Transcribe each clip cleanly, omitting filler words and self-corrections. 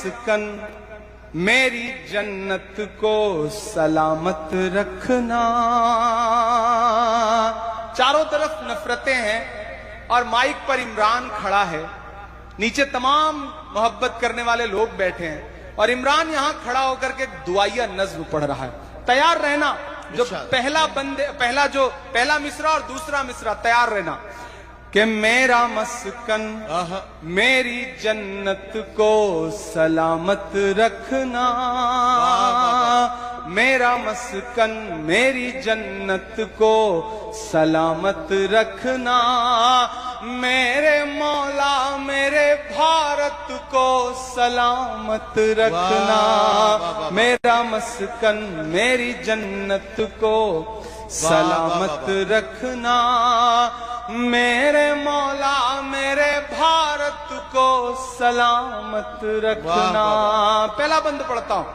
मस्कन मेरी जन्नत को सलामत रखना। चारों तरफ नफरतें हैं और माइक पर इमरान खड़ा है, नीचे तमाम मोहब्बत करने वाले लोग बैठे हैं और इमरान यहां खड़ा होकर के दुआइया नज्म पढ़ रहा है। तैयार रहना, जो पहला मिसरा और दूसरा मिसरा तैयार रहना कि मेरा मस्कन मेरी जन्नत को सलामत रखना, मेरा मस्कन मेरी जन्नत को सलामत रखना, मेरे मौला मेरे भारत को सलामत रखना, मेरा मस्कन मेरी जन्नत को सलामत रखना, मेरे मौला मेरे भारत को सलामत रखना। पहला बंद पढ़ता हूं।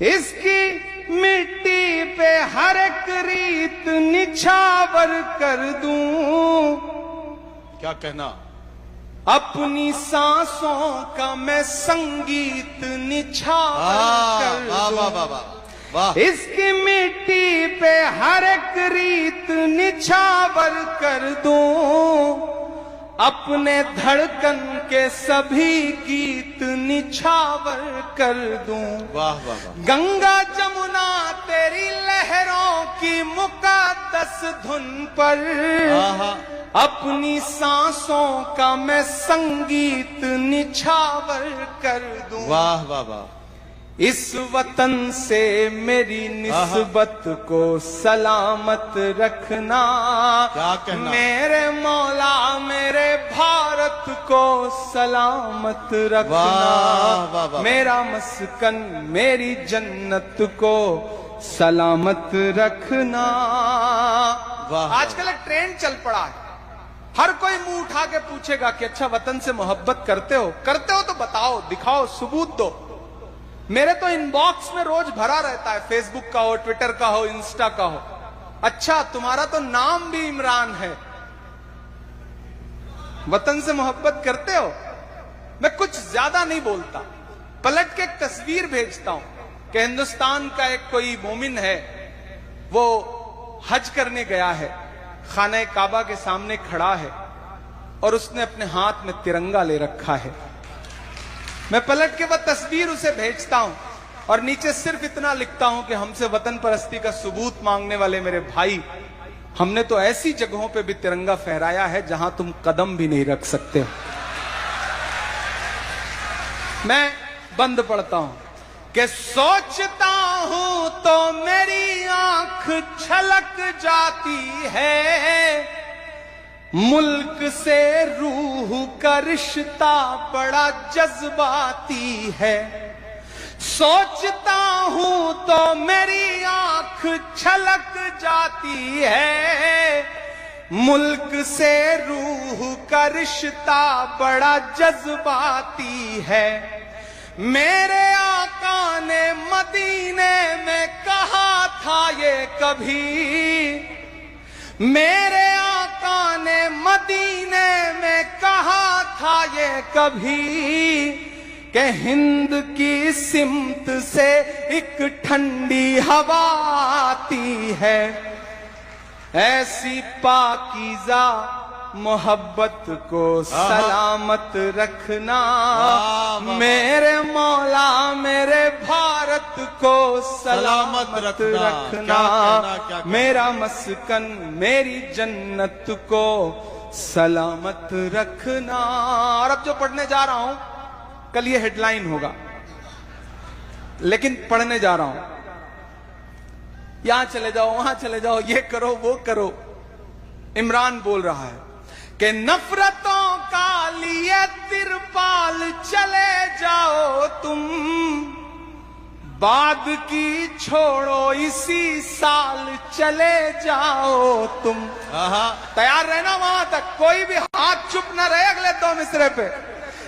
इसकी मिट्टी पे हर एक रीत निछावर कर दूं, क्या कहना, अपनी सांसों का मैं संगीत निछावर कर दूं। इसकी मिट्टी पे हर एक रीत निछावर कर दूं, अपने धड़कन के सभी गीत निछावर कर दूं। वाह वाह वाह। गंगा जमुना तेरी लहरों की मुकद्दस धुन पर अपनी सांसों का मैं संगीत निछावर कर दूं। वाह वाह वाह। इस वतन से मेरी निस्बत को सलामत रखना, क्या कहना, मेरे मौला मेरे भारत को सलामत रखना। वाह वाह वाह। मेरा मस्कन मेरी जन्नत को सलामत रखना। वाह। आजकल एक ट्रेंड चल पड़ा है, हर कोई मुंह उठा के पूछेगा कि अच्छा वतन से मोहब्बत करते हो? करते हो तो बताओ, दिखाओ, सबूत दो। मेरे तो इनबॉक्स में रोज भरा रहता है, फेसबुक का हो, ट्विटर का हो, इंस्टा का हो। अच्छा तुम्हारा तो नाम भी इमरान है, वतन से मोहब्बत करते हो? मैं कुछ ज्यादा नहीं बोलता, पलट के एक तस्वीर भेजता हूं कि हिंदुस्तान का एक कोई मोमिन है, वो हज करने गया है, खाने काबा के सामने खड़ा है और उसने अपने हाथ में तिरंगा ले रखा है। मैं पलट के वह तस्वीर उसे भेजता हूं और नीचे सिर्फ इतना लिखता हूं कि हमसे वतन परस्ती का सबूत मांगने वाले मेरे भाई, हमने तो ऐसी जगहों पे भी तिरंगा फहराया है जहां तुम कदम भी नहीं रख सकते हो। मैं बंद पढ़ता हूं कि सोचता हूं तो मेरी आंख छलक जाती है, मुल्क से रूह का रिश्ता बड़ा जज्बाती है। सोचता हूं तो मेरी आंख छलक जाती है, मुल्क से रूह का रिश्ता बड़ा जज्बाती है। मेरे आका ने मदीने में कहा था ये कभी, मेरे आका ने मदीने में कहा था ये कभी कि हिंद की सिमत से एक ठंडी हवा आती है, ऐसी पाकीज़ा मोहब्बत को सलामत रखना, मेरे मौला मेरे भारत को सलामत रखना, मेरा मस्कन मेरी जन्नत को सलामत रखना। और अब जो पढ़ने जा रहा हूं, कल ये हेडलाइन होगा, लेकिन पढ़ने जा रहा हूं, यहां चले जाओ, वहां चले जाओ, ये करो वो करो। इमरान बोल रहा है कि नफरतों का लिए तिरपाल चले जाओ तुम, बाद की छोड़ो इसी साल चले जाओ तुम। तैयार रहना वहां तक, कोई भी हाथ चुप न रहे अगले दो मिसरे पे।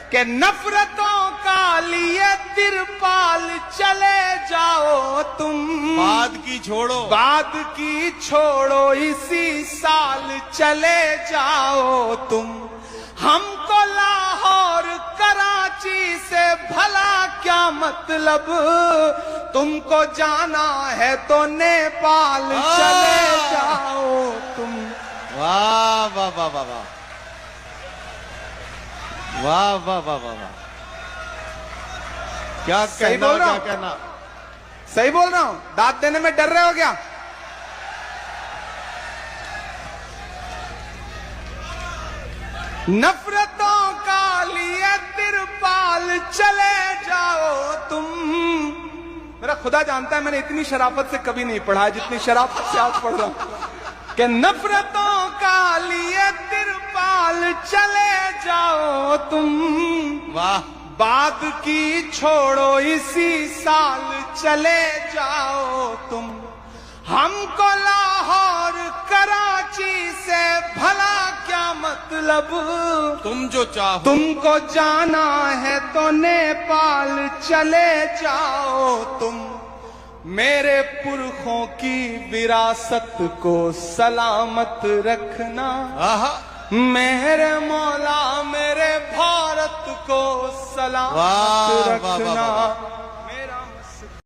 कि नफरतों का लिए तिरपाल चले जाओ तुम, बाद की छोड़ो, बाद की छोड़ो इसी साल चले जाओ तुम। हमको लाहौर कराची से भला क्या मतलब, तुमको जाना है तो नेपाल चले जाओ तुम। वाह वाह वाह वाह वाह वाह वाह वाह वाह वाह, क्या सही कहना बोल रहा क्या हूं? कहना। सही बोल रहा हूं? दाद देने में डर रहे हो क्या? नफरतों का लिए तिरपाल चले जाओ तुम। मेरा खुदा जानता है मैंने इतनी शराफत से कभी नहीं पढ़ा जितनी शराफत से आज पढ़ रहा हूं कि नफरतों का लिए तिरपाल चले जाओ तुम। वाह, बाद की छोड़ो इसी साल चले जाओ तुम। हमको लाहौर कराची से भला क्या मतलब, तुम जो चाहो। तुमको जाना है तो नेपाल चले जाओ तुम। मेरे पुरखों की विरासत को सलामत रखना, आहा, मेरे मौला मेरे भारत को सलामत वाह, वाह, वाह, रखना। वाह, वाह।